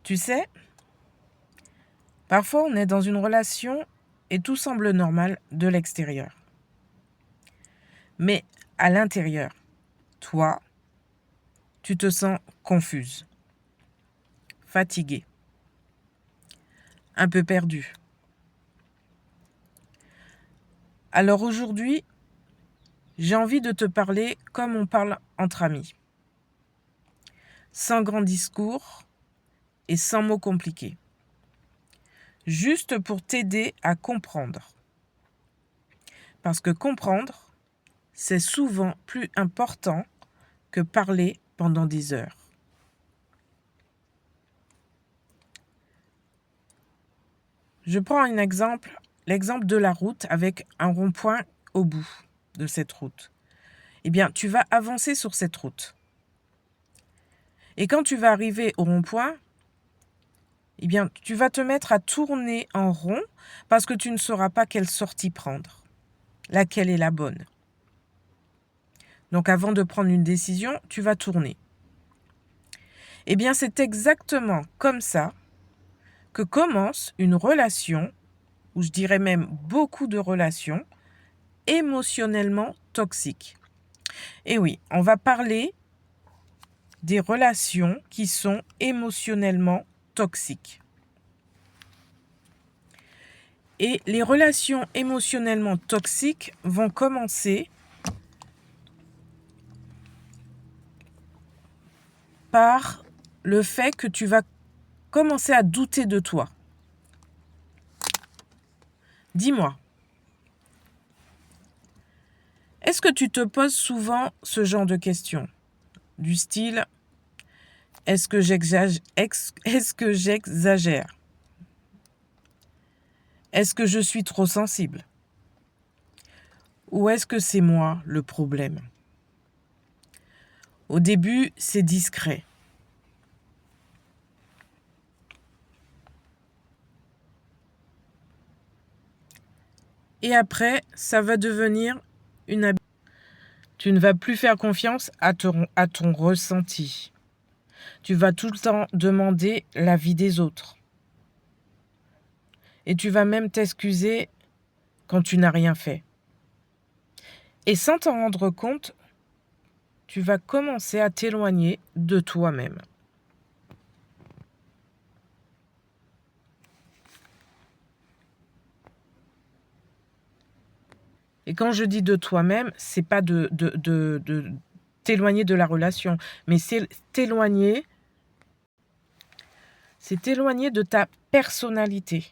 Tu sais, parfois on est dans une relation et tout semble normal de l'extérieur. Mais à l'intérieur, toi, tu te sens confuse, fatiguée, un peu perdue. Alors aujourd'hui, j'ai envie de te parler comme on parle entre amis, sans grand discours et sans mots compliqués, juste pour t'aider à comprendre. Parce que comprendre, c'est souvent plus important que parler pendant des heures. Je prends un exemple, l'exemple de la route avec un rond-point au bout de cette route. Eh bien, tu vas avancer sur cette route. Et quand tu vas arriver au rond-point, eh bien, tu vas te mettre à tourner en rond parce que tu ne sauras pas quelle sortie prendre, laquelle est la bonne. Donc, avant de prendre une décision, tu vas tourner. Eh bien, c'est exactement comme ça que commence une relation, ou je dirais même beaucoup de relations, émotionnellement toxiques. Et oui, on va parler des relations qui sont émotionnellement toxiques. Et les relations émotionnellement toxiques vont commencer par le fait que tu vas commencer à douter de toi. Dis-moi, est-ce que tu te poses souvent ce genre de questions? Du style, est-ce que j'exagère? Est-ce que je suis trop sensible? Ou est-ce que c'est moi le problème? Au début, c'est discret. Et après, ça va devenir une habitude. Tu ne vas plus faire confiance à ton ressenti. Tu vas tout le temps demander l'avis des autres. Et tu vas même t'excuser quand tu n'as rien fait. Et sans t'en rendre compte, tu vas commencer à t'éloigner de toi-même. Et quand je dis de toi-même, c'est pas de t'éloigner de la relation, mais c'est t'éloigner de ta personnalité.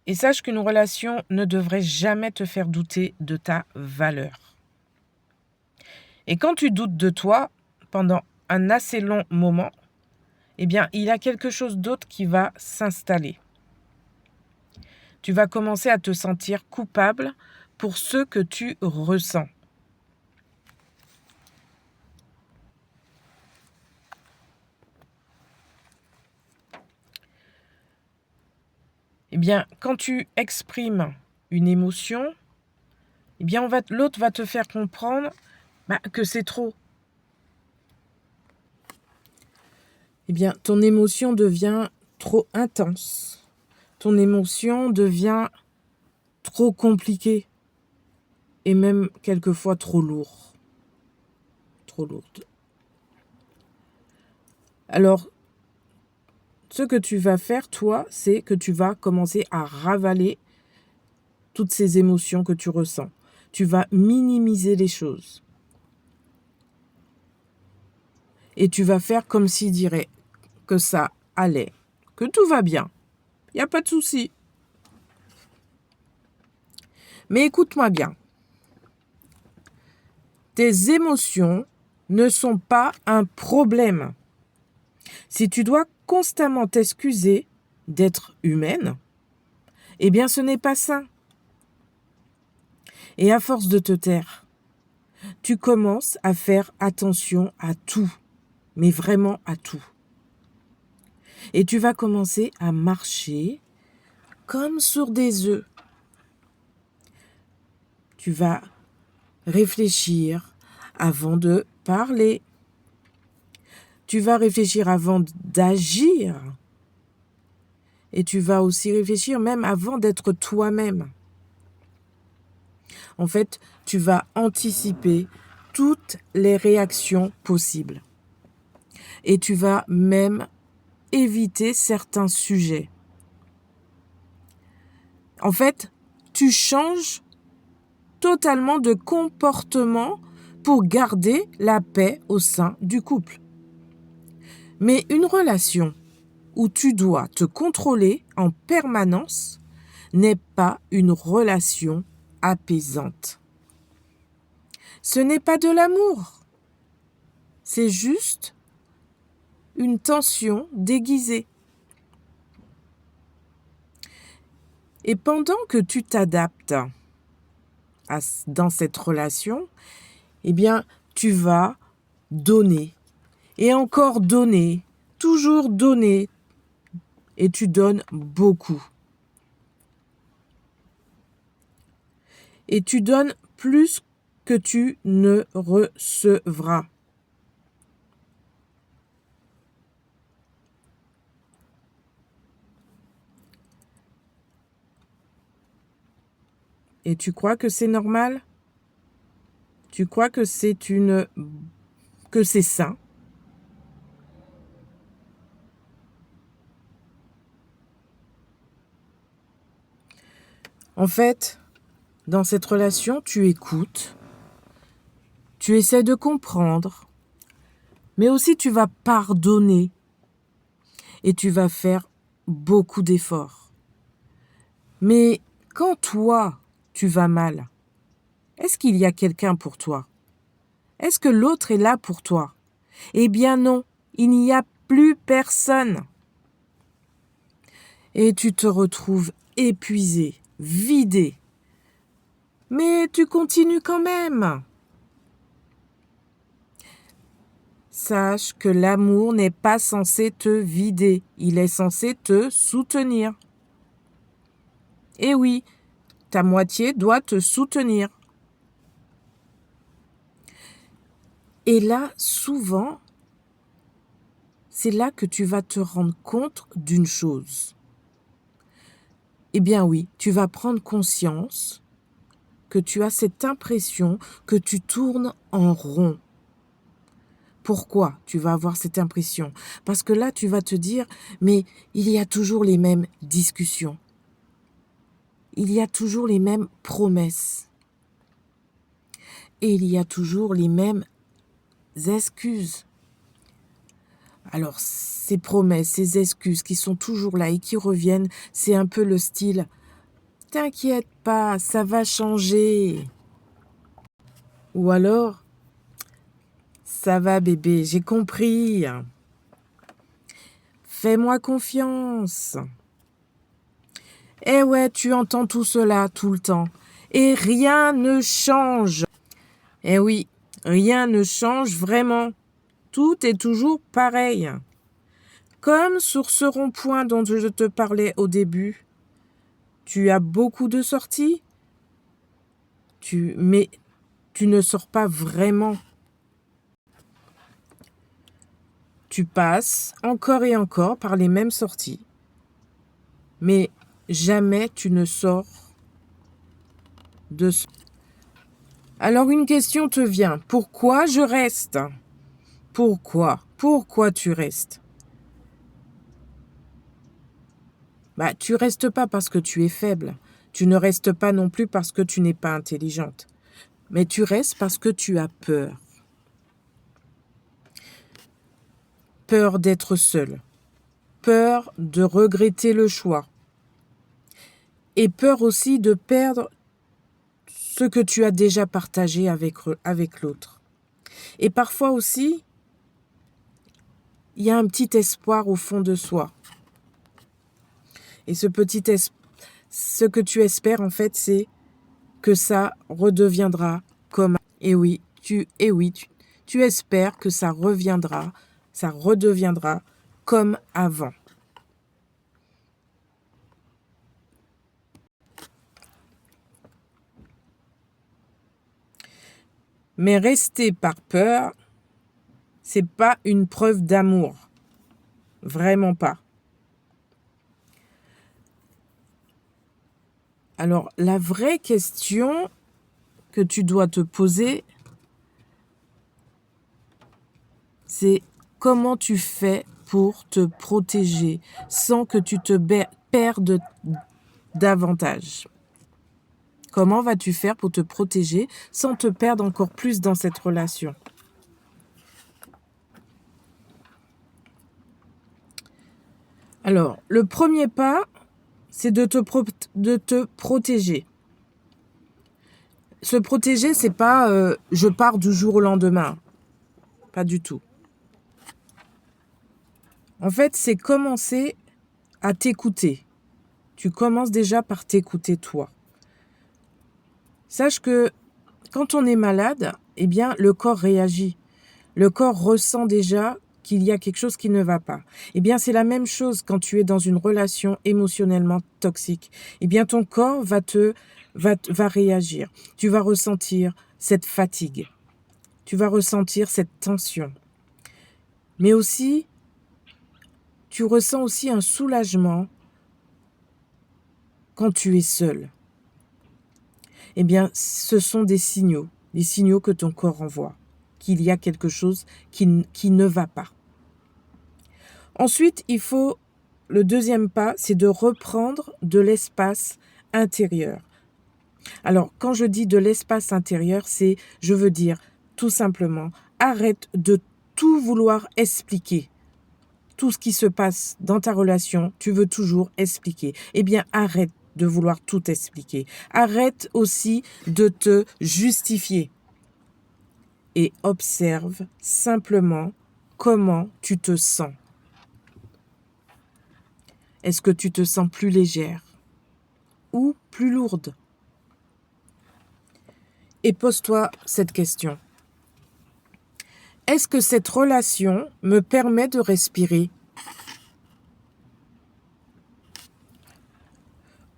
Et sache qu'une relation ne devrait jamais te faire douter de ta valeur. Et quand tu doutes de toi pendant un assez long moment, eh bien, il y a quelque chose d'autre qui va s'installer. Tu vas commencer à te sentir coupable pour ce que tu ressens. Eh bien, quand tu exprimes une émotion, eh bien, l'autre va te faire comprendre que c'est trop. Eh bien, ton émotion devient trop intense. Ton émotion devient trop compliquée et même quelquefois trop lourde. Alors, ce que tu vas faire, toi, c'est que tu vas commencer à ravaler toutes ces émotions que tu ressens. Tu vas minimiser les choses. Et tu vas faire comme s'il dirait que ça allait, que tout va bien. Il n'y a pas de souci. Mais écoute-moi bien. Tes émotions ne sont pas un problème. Si tu dois constamment t'excuser d'être humaine, eh bien ce n'est pas ça. Et à force de te taire, tu commences à faire attention à tout, mais vraiment à tout. Et tu vas commencer à marcher comme sur des œufs. Tu vas réfléchir avant de parler. Tu vas réfléchir avant d'agir. Et tu vas aussi réfléchir même avant d'être toi-même. En fait, tu vas anticiper toutes les réactions possibles. Et tu vas même éviter certains sujets. En fait, tu changes totalement de comportement pour garder la paix au sein du couple. Mais une relation où tu dois te contrôler en permanence n'est pas une relation apaisante. Ce n'est pas de l'amour. C'est juste une tension déguisée. Et pendant que tu t'adaptes dans cette relation, eh bien, tu vas donner et encore donner, toujours donner, et tu donnes beaucoup. Et tu donnes plus que tu ne recevras. Et tu crois que c'est normal? Tu crois que c'est sain? En fait, dans cette relation, tu écoutes, tu essaies de comprendre, mais aussi tu vas pardonner et tu vas faire beaucoup d'efforts. Mais quand toi, tu vas mal, est-ce qu'il y a quelqu'un pour toi? Est-ce que l'autre est là pour toi? Eh bien non, il n'y a plus personne. Et tu te retrouves épuisé, vidé. Mais tu continues quand même. Sache que l'amour n'est pas censé te vider, il est censé te soutenir. Et oui, ta moitié doit te soutenir. Et là, souvent, c'est là que tu vas te rendre compte d'une chose. Eh bien oui, tu vas prendre conscience que tu as cette impression que tu tournes en rond. Pourquoi tu vas avoir cette impression? Parce que là, tu vas te dire, mais il y a toujours les mêmes discussions. Il y a toujours les mêmes promesses. Et il y a toujours les mêmes excuses. Alors, ces promesses, ces excuses qui sont toujours là et qui reviennent, c'est un peu le style « T'inquiète pas, ça va changer ». Ou alors « Ça va bébé, j'ai compris. Fais-moi confiance ». Eh ouais, tu entends tout cela tout le temps. Et rien ne change. Eh oui, rien ne change vraiment. Tout est toujours pareil. Comme sur ce rond-point dont je te parlais au début, tu as beaucoup de sorties, mais tu ne sors pas vraiment. Tu passes encore et encore par les mêmes sorties, mais jamais tu ne sors de... Alors une question te vient. Pourquoi je reste? Pourquoi? Pourquoi tu restes? Tu restes pas parce que tu es faible. Tu ne restes pas non plus parce que tu n'es pas intelligente. Mais tu restes parce que tu as peur. Peur d'être seule. Peur de regretter le choix. Et peur aussi de perdre ce que tu as déjà partagé avec l'autre. Et parfois aussi, il y a un petit espoir au fond de soi. Et ce que tu espères, en fait, c'est que ça redeviendra comme... Et oui, tu espères que ça redeviendra comme avant. Mais rester par peur, c'est pas une preuve d'amour. Vraiment pas. Alors, la vraie question que tu dois te poser, c'est comment tu fais pour te protéger sans que tu te perdes davantage. Comment vas-tu faire pour te protéger sans te perdre encore plus dans cette relation? Alors, le premier pas, c'est de te protéger. Se protéger, c'est pas je pars du jour au lendemain. Pas du tout. En fait, c'est commencer à t'écouter. Tu commences déjà par t'écouter toi. Sache que quand on est malade, eh bien, le corps réagit. Le corps ressent déjà qu'il y a quelque chose qui ne va pas. Eh bien, c'est la même chose quand tu es dans une relation émotionnellement toxique. Eh bien, ton corps va réagir. Tu vas ressentir cette fatigue. Tu vas ressentir cette tension. Mais aussi, tu ressens aussi un soulagement quand tu es seul. Eh bien, ce sont des signaux que ton corps envoie, qu'il y a quelque chose qui ne va pas. Ensuite, le deuxième pas, c'est de reprendre de l'espace intérieur. Alors, quand je dis de l'espace intérieur, je veux dire, tout simplement, arrête de tout vouloir expliquer. Tout ce qui se passe dans ta relation, tu veux toujours expliquer. Eh bien, arrête de vouloir tout expliquer. Arrête aussi de te justifier. Et observe simplement comment tu te sens. Est-ce que tu te sens plus légère ou plus lourde? Et pose-toi cette question. Est-ce que cette relation me permet de respirer?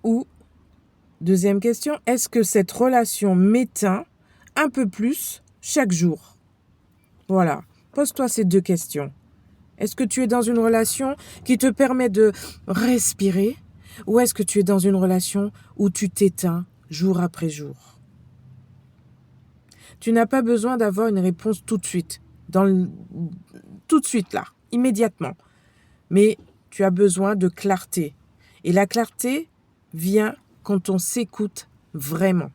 Ou, deuxième question, est-ce que cette relation m'éteint un peu plus chaque jour? Voilà, pose-toi ces deux questions. Est-ce que tu es dans une relation qui te permet de respirer? Ou est-ce que tu es dans une relation où tu t'éteins jour après jour? Tu n'as pas besoin d'avoir une réponse tout de suite, tout de suite là, immédiatement. Mais tu as besoin de clarté. Et la clarté vient quand on s'écoute vraiment.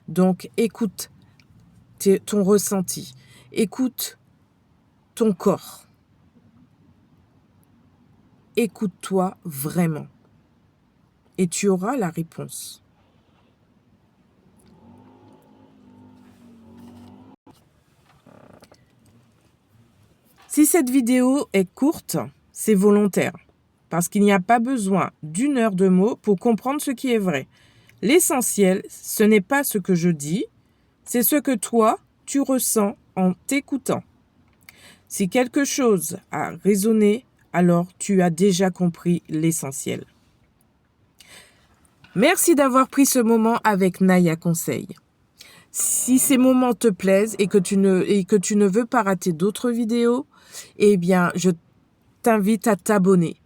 Donc écoute ton ressenti, écoute ton corps. Écoute-toi vraiment. Et tu auras la réponse. Si cette vidéo est courte, c'est volontaire. Parce qu'il n'y a pas besoin d'1 heure de mots pour comprendre ce qui est vrai. L'essentiel, ce n'est pas ce que je dis, c'est ce que toi, tu ressens en t'écoutant. Si quelque chose a résonné, alors tu as déjà compris l'essentiel. Merci d'avoir pris ce moment avec Naya Conseil. Si ces moments te plaisent et que tu ne veux pas rater d'autres vidéos, eh bien, je t'invite à t'abonner.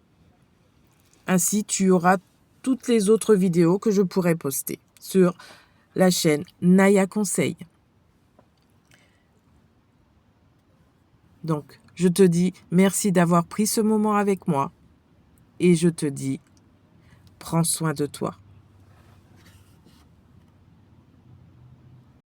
Ainsi, tu auras toutes les autres vidéos que je pourrai poster sur la chaîne Naya Conseil. Donc, je te dis merci d'avoir pris ce moment avec moi et je te dis, prends soin de toi.